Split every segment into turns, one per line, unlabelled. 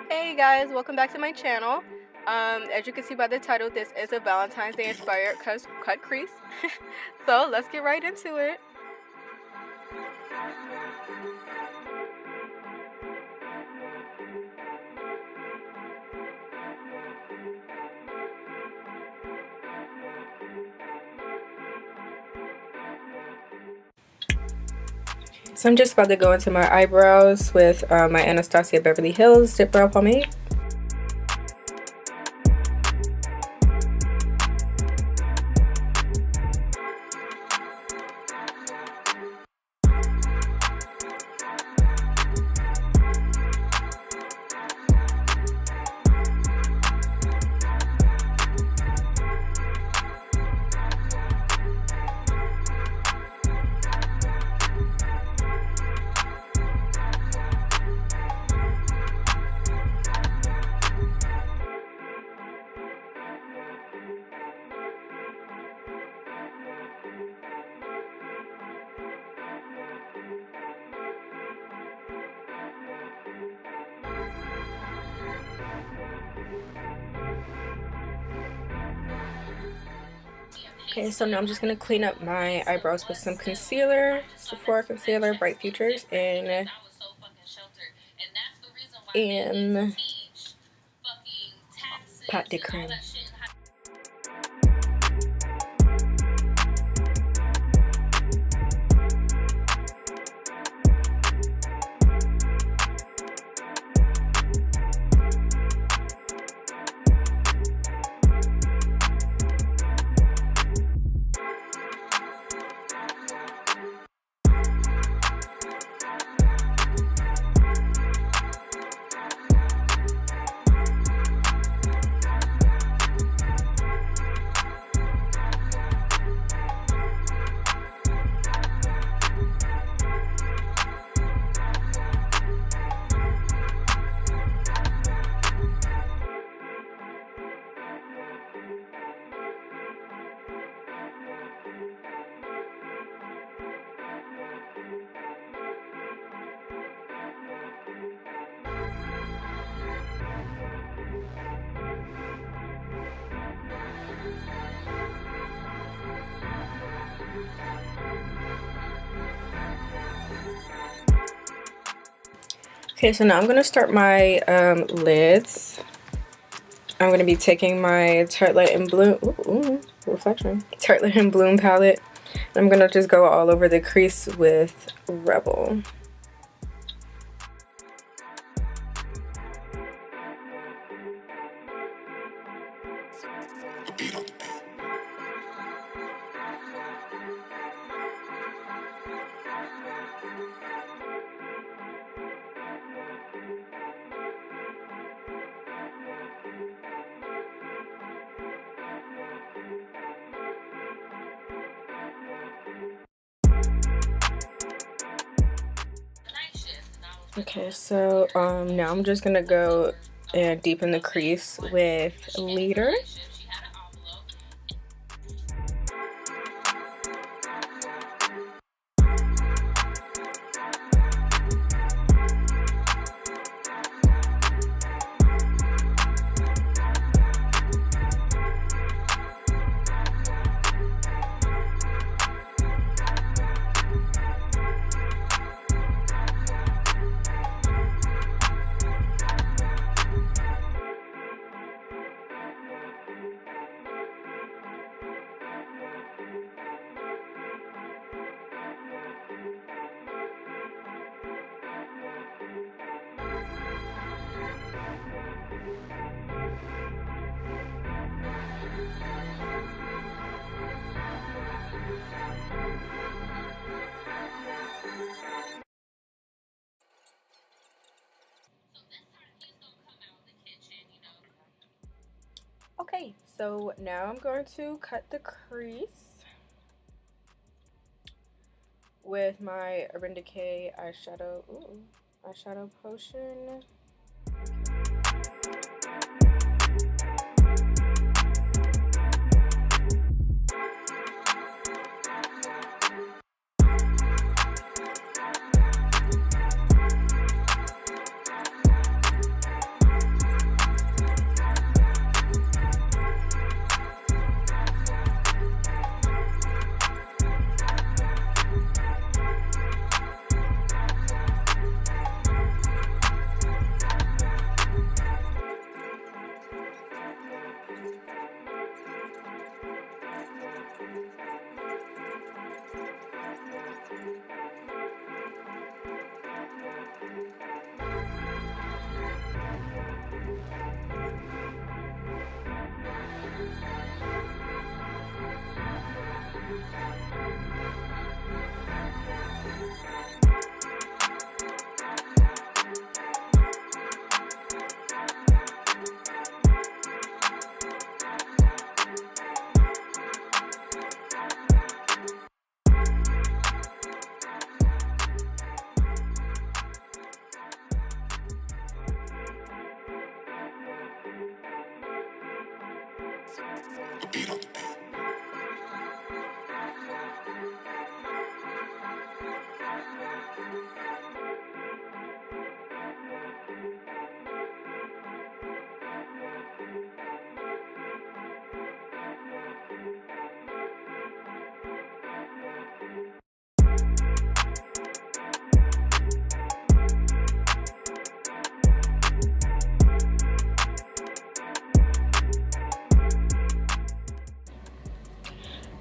Hey guys, welcome back to my channel. As you can see by the title, this is a Valentine's Day inspired cut crease. So let's get right into it. So I'm just about to go into my eyebrows with my Anastasia Beverly Hills DipBrow Pomade. Okay, so now I'm just going to clean up my eyebrows with some concealer, Sephora concealer, Bright Futures, and Pot de Creme. Okay, so now I'm going to start my lids. I'm going to be taking my Tartlette in Bloom, reflection, Tartlette in Bloom palette. I'm going to just go all over the crease with Rebel. Okay, so now I'm just gonna go and deepen the crease with Leader. Okay, so now I'm going to cut the crease with my Urban Decay eyeshadow, eyeshadow potion.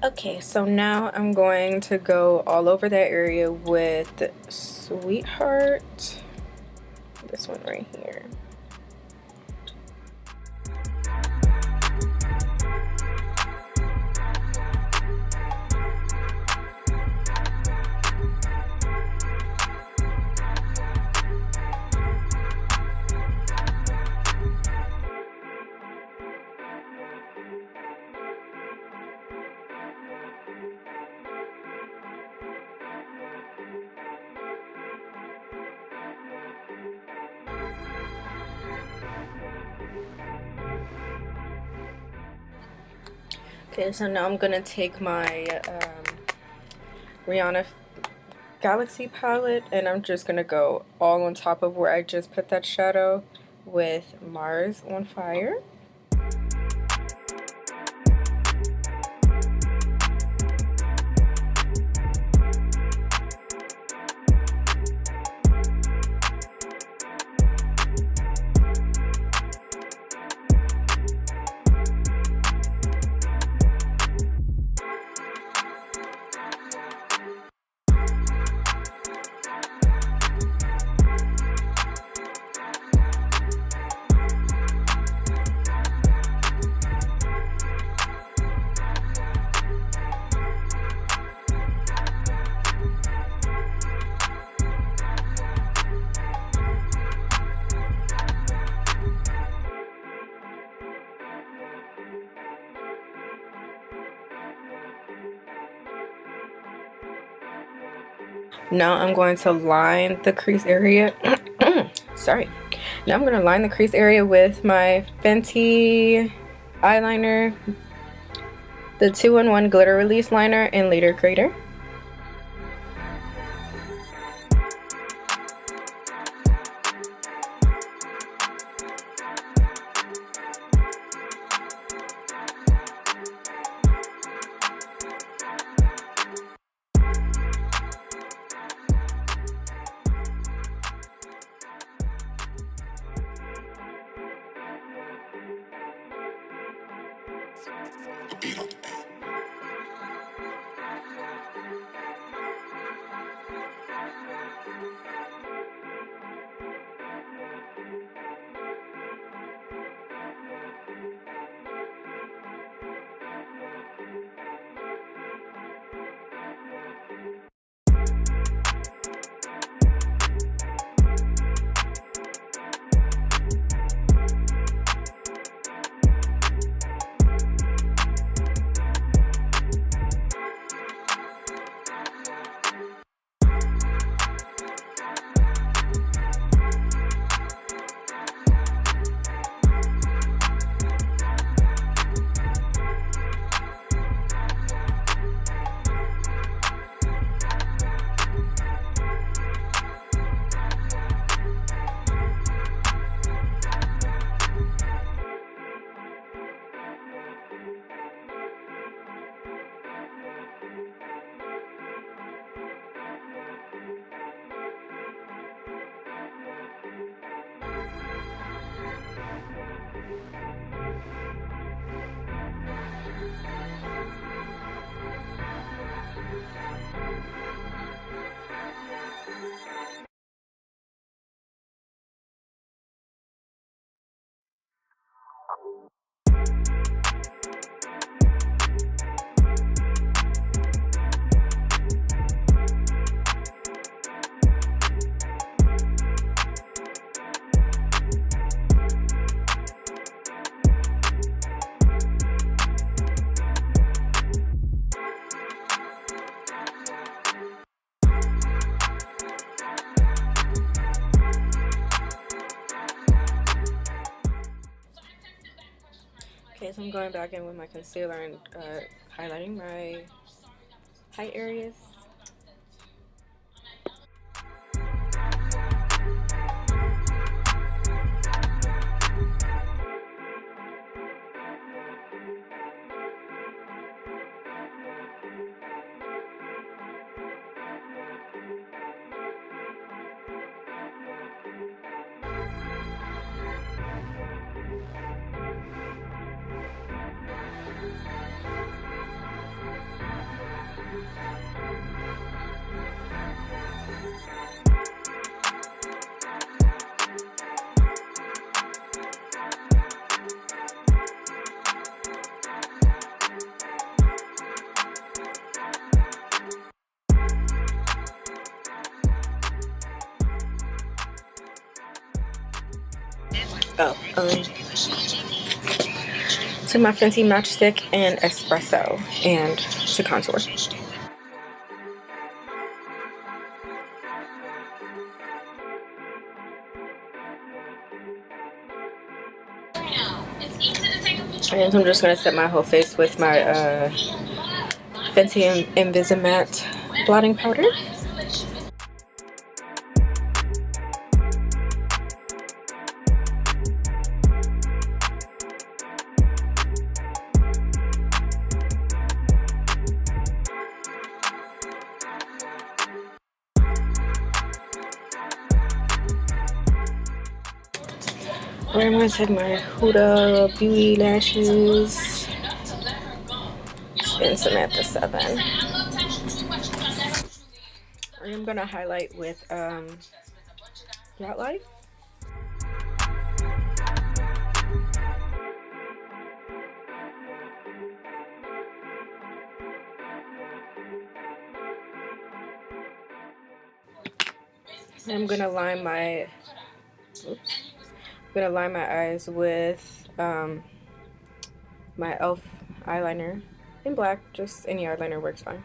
Okay, so now I'm going to go all over that area with Sweetheart. This one right here. Okay, so now I'm gonna take my Rihanna Galaxy palette, and I'm just gonna go all on top of where I just put that shadow with Mars on Fire. Now I'm going to line the crease area. Sorry. Now I'm going to line the crease area with my Fenty eyeliner, the 2-in-1 glitter release liner, and Later Creator. Okay, so I'm going back in with my concealer and highlighting my height areas. To my Fenty matchstick and Expresso and to contour. And I'm just going to set my whole face with my Fenty Invisimatte blotting powder. I'm going to take my HUDA Beauty Lashes in Samantha 7. I'm going to highlight with Yacht Lyfe. I'm going to line my eyes with my e.l.f. eyeliner in black. Just any eyeliner works fine.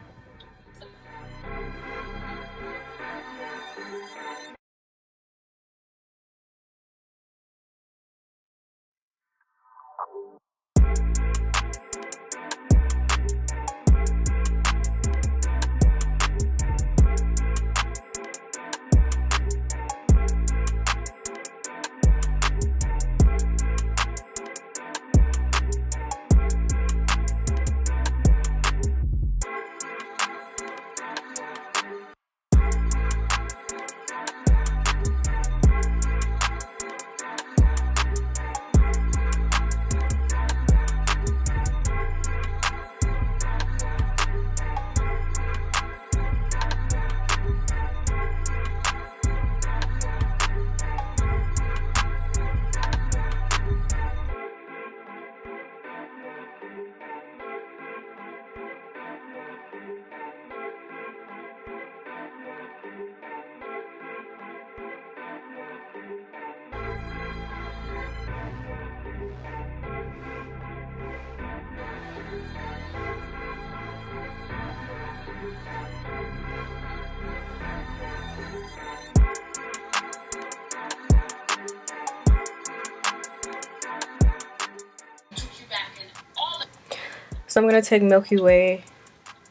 So I'm going to take Milky Way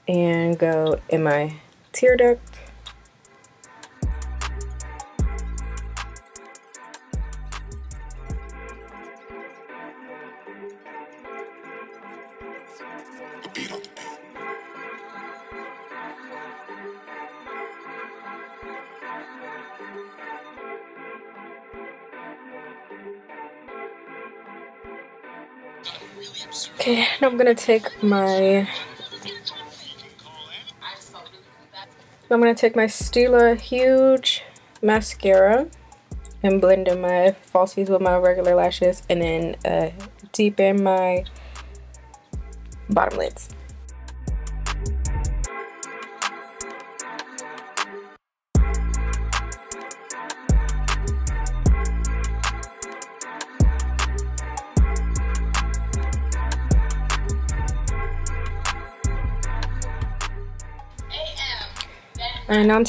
and go in my tear duct. Okay, now I'm gonna take my Stila Huge mascara and blend in my falsies with my regular lashes, and then deepen my bottom lids. And now I'm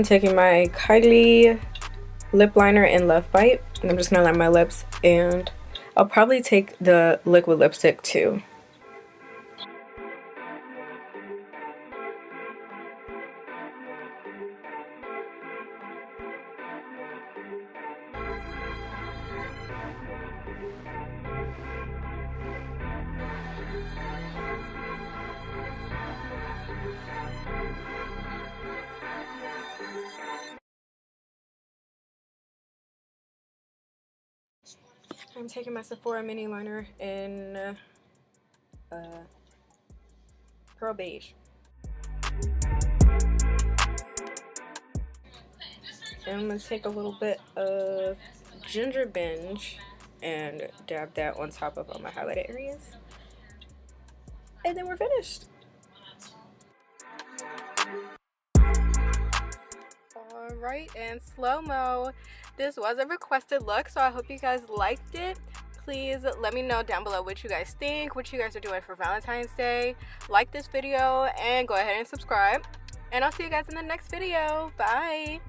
taking my Kylie lip liner in Love Bite, and I'm just gonna line my lips, and I'll probably take the liquid lipstick too. I'm taking my Sephora mini liner in Pearl Beige. And I'm going to take a little bit of Ginger Binge and dab that on top of all my highlighted areas. And then we're finished. Alright, and slow-mo. This was a requested look, so I hope you guys liked it. Please let me know down below what you guys think, what you guys are doing for Valentine's Day. Like this video and go ahead and subscribe. And I'll see you guys in the next video. Bye!